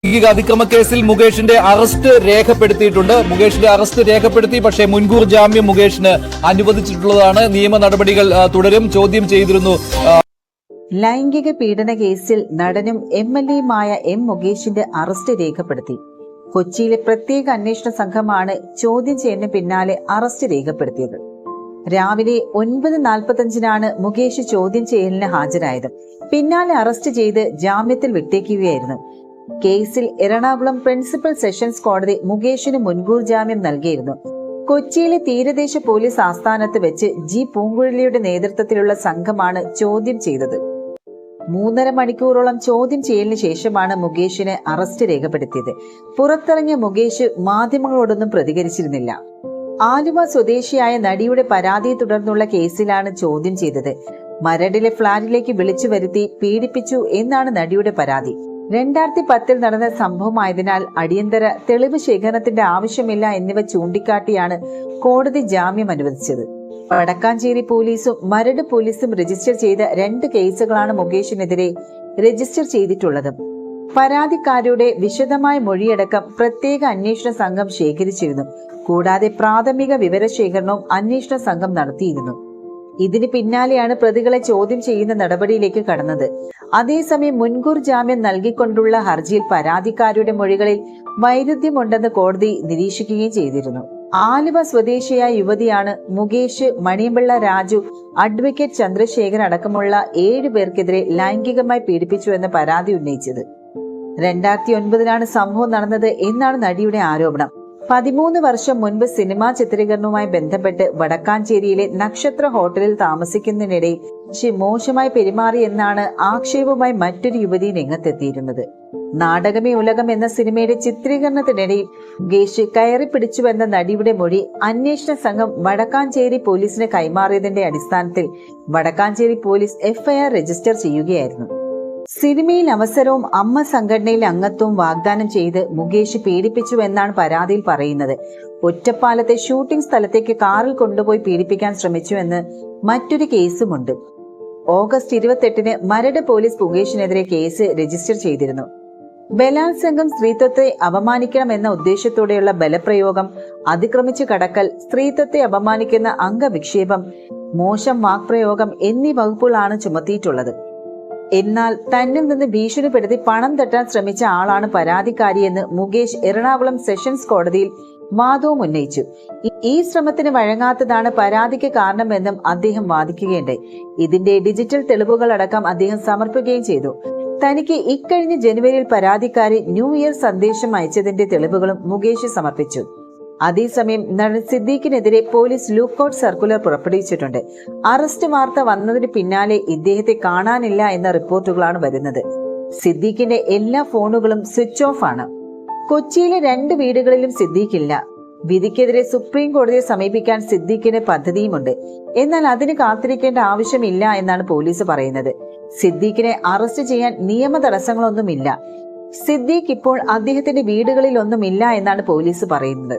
ലൈംഗിക അതിക്രമ കേസിൽ മുകേഷിന്റെ അറസ്റ്റ് രേഖപ്പെടുത്തി. പക്ഷേ മുൻകൂർ ജാമ്യം മുകേഷിന് അനുവദിച്ചിട്ടുള്ളതാണ്. നിയമ നടപടികൾ തുടരും. ചോദ്യം ചെയ്തിരുന്നു. ലൈംഗിക പീഡന കേസിൽ നടനും MLA-യുമായ M മുകേഷിന്റെ അറസ്റ്റ് രേഖപ്പെടുത്തി. കൊച്ചിയിലെ പ്രത്യേക അന്വേഷണ സംഘമാണ് ചോദ്യം ചെയ്യലിന് പിന്നാലെ അറസ്റ്റ് രേഖപ്പെടുത്തിയത്. രാവിലെ 9:45 മുകേഷ് ചോദ്യം ചെയ്യലിന് ഹാജരായത്. പിന്നാലെ അറസ്റ്റ് ചെയ്ത് ജാമ്യത്തിൽ വിട്ടേക്കുകയായിരുന്നു. കേസിൽ എറണാകുളം പ്രിൻസിപ്പൽ സെഷൻസ് കോടതി മുകേഷിന് മുൻകൂർ ജാമ്യം നൽകിയിരുന്നു. കൊച്ചിയിലെ തീരദേശ പോലീസ് ആസ്ഥാനത്ത് വെച്ച് G പൂങ്കുഴലിയുടെ നേതൃത്വത്തിലുള്ള സംഘമാണ് ചോദ്യം ചെയ്തത്. 3.5 മണിക്കൂറോളം ചോദ്യം ചെയ്യലിന് ശേഷമാണ് മുകേഷിന് അറസ്റ്റ് രേഖപ്പെടുത്തിയത്. പുറത്തിറങ്ങിയ മുകേഷ് മാധ്യമങ്ങളോടൊന്നും പ്രതികരിച്ചിരുന്നില്ല. ആലുവ സ്വദേശിയായ നടിയുടെ പരാതിയെ തുടർന്നുള്ള കേസിലാണ് ചോദ്യം ചെയ്തത്. മരടിലെ ഫ്ളാറ്റിലേക്ക് വിളിച്ചു വരുത്തി പീഡിപ്പിച്ചു എന്നാണ് നടിയുടെ പരാതി. 2010 നടന്ന സംഭവമായതിനാൽ അടിയന്തര തെളിവ് ശേഖരണത്തിന്റെ ആവശ്യമില്ല എന്നിവ ചൂണ്ടിക്കാട്ടിയാണ് കോടതി ജാമ്യം അനുവദിച്ചത്. വടക്കാഞ്ചേരി പോലീസും മരട് പോലീസും രജിസ്റ്റർ ചെയ്ത 2 കേസുകളാണ് മുകേഷിനെതിരെ രജിസ്റ്റർ ചെയ്തിട്ടുള്ളത്. പരാതിക്കാരുടെ വിശദമായ മൊഴിയടക്കം പ്രത്യേക അന്വേഷണ സംഘം ശേഖരിച്ചിരുന്നു. കൂടാതെ പ്രാഥമിക വിവരശേഖരണവും അന്വേഷണ സംഘം നടത്തിയിരുന്നു. ഇതിന് പിന്നാലെയാണ് പ്രതികളെ ചോദ്യം ചെയ്യുന്ന നടപടിയിലേക്ക് കടന്നത്. അതേസമയം മുൻകൂർ ജാമ്യം നൽകിക്കൊണ്ടുള്ള ഹർജിയിൽ പരാതിക്കാരുടെ മൊഴികളിൽ വൈരുദ്ധ്യമുണ്ടെന്ന് കോടതി നിരീക്ഷിക്കുകയും ചെയ്തിരുന്നു. ആലുവ സ്വദേശിയായ യുവതിയാണ് മുകേഷ്, മണിയമ്പിള്ള രാജു, അഡ്വക്കേറ്റ് ചന്ദ്രശേഖർ അടക്കമുള്ള 7 പേർക്കെതിരെ ലൈംഗികമായി പീഡിപ്പിച്ചു എന്ന പരാതി ഉന്നയിച്ചത്. 2009 സംഭവം നടന്നത് എന്നാണ് നടിയുടെ ആരോപണം. 13 വർഷം മുൻപ് സിനിമാ ചിത്രീകരണവുമായി ബന്ധപ്പെട്ട് വടക്കാഞ്ചേരിയിലെ നക്ഷത്ര ഹോട്ടലിൽ താമസിക്കുന്നതിനിടെ മോശമായി പെരുമാറി എന്നാണ് ആക്ഷേപവുമായി മറ്റൊരു യുവതി രംഗത്തെത്തിയിരുന്നത്. നാടകമേ ഉലകം എന്ന സിനിമയുടെ ചിത്രീകരണത്തിനിടയിൽ മുകേഷ് കയറി പിടിച്ചുവെന്ന നടിയുടെ മൊഴി അന്വേഷണ സംഘം വടക്കാഞ്ചേരി പോലീസിന് കൈമാറിയതിന്റെ അടിസ്ഥാനത്തിൽ വടക്കാഞ്ചേരി പോലീസ് FIR രജിസ്റ്റർ ചെയ്യുകയായിരുന്നു. സിനിമയിൽ അവസരവും അമ്മ സംഘടനയിൽ അംഗത്വവും വാഗ്ദാനം ചെയ്ത് മുകേഷ് പീഡിപ്പിച്ചുവെന്നാണ് പരാതിയിൽ പറയുന്നത്. ഒറ്റപ്പാലത്തെ ഷൂട്ടിംഗ് സ്ഥലത്തേക്ക് കാറിൽ കൊണ്ടുപോയി പീഡിപ്പിക്കാൻ ശ്രമിച്ചുവെന്ന് മറ്റൊരു കേസുമുണ്ട്. ഓഗസ്റ്റ് 28 മരട് പോലീസ് മുകേഷിനെതിരെ കേസ് രജിസ്റ്റർ ചെയ്തിരുന്നു. ബലാത്സംഗം, സ്ത്രീത്വത്തെ അപമാനിക്കണം എന്ന ഉദ്ദേശത്തോടെയുള്ള ബലപ്രയോഗം, അതിക്രമിച്ചു കടക്കൽ, സ്ത്രീത്വത്തെ അപമാനിക്കുന്ന അംഗവിക്ഷേപം, മോശം വാക്പ്രയോഗം എന്നീ വകുപ്പുകളാണ് ചുമത്തിയിട്ടുള്ളത്. എന്നാൽ തന്നിൽ നിന്ന് ഭീഷണിപ്പെടുത്തി പണം തട്ടാൻ ശ്രമിച്ച ആളാണ് പരാതിക്കാരിയെന്ന് മുകേഷ് എറണാകുളം സെഷൻസ് കോടതിയിൽ വാദവും ഉന്നയിച്ചു. ഈ ശ്രമത്തിന് വഴങ്ങാത്തതാണ് പരാതിക്ക് കാരണമെന്നും അദ്ദേഹം വാദിക്കുകയുണ്ടായി. ഇതിന്റെ ഡിജിറ്റൽ തെളിവുകളടക്കം അദ്ദേഹം സമർപ്പിക്കുകയും ചെയ്തു. തനിക്ക് ഇക്കഴിഞ്ഞ ജനുവരിയിൽ പരാതിക്കാരി ന്യൂ ഇയർ സന്ദേശം അയച്ചതിന്റെ തെളിവുകളും മുകേഷ് സമർപ്പിച്ചു. അതേസമയം നടൻ സിദ്ദീഖിനെതിരെ പോലീസ് ലുക്കൌട്ട് സർക്കുലർ പുറപ്പെടുവിച്ചിട്ടുണ്ട്. അറസ്റ്റ് വാർത്ത വന്നതിന് പിന്നാലെ ഇദ്ദേഹത്തെ കാണാനില്ല എന്ന റിപ്പോർട്ടുകളാണ് വരുന്നത്. സിദ്ദീഖിന്റെ എല്ലാ ഫോണുകളും സ്വിച്ച് ഓഫ് ആണ്. കൊച്ചിയിലെ 2 വീടുകളിലും സിദ്ദീഖില്ല. വിധിക്കെതിരെ സുപ്രീം കോടതിയെ സമീപിക്കാൻ സിദ്ദീഖിന് പദ്ധതിയുമുണ്ട്. എന്നാൽ അതിന് കാത്തിരിക്കേണ്ട ആവശ്യമില്ല എന്നാണ് പോലീസ് പറയുന്നത്. സിദ്ദീഖിനെ അറസ്റ്റ് ചെയ്യാൻ നിയമ തടസ്സങ്ങളൊന്നുമില്ല. സിദ്ദീഖ് ഇപ്പോൾ അദ്ദേഹത്തിന്റെ വീടുകളിൽ ഒന്നുമില്ല എന്നാണ് പോലീസ് പറയുന്നത്.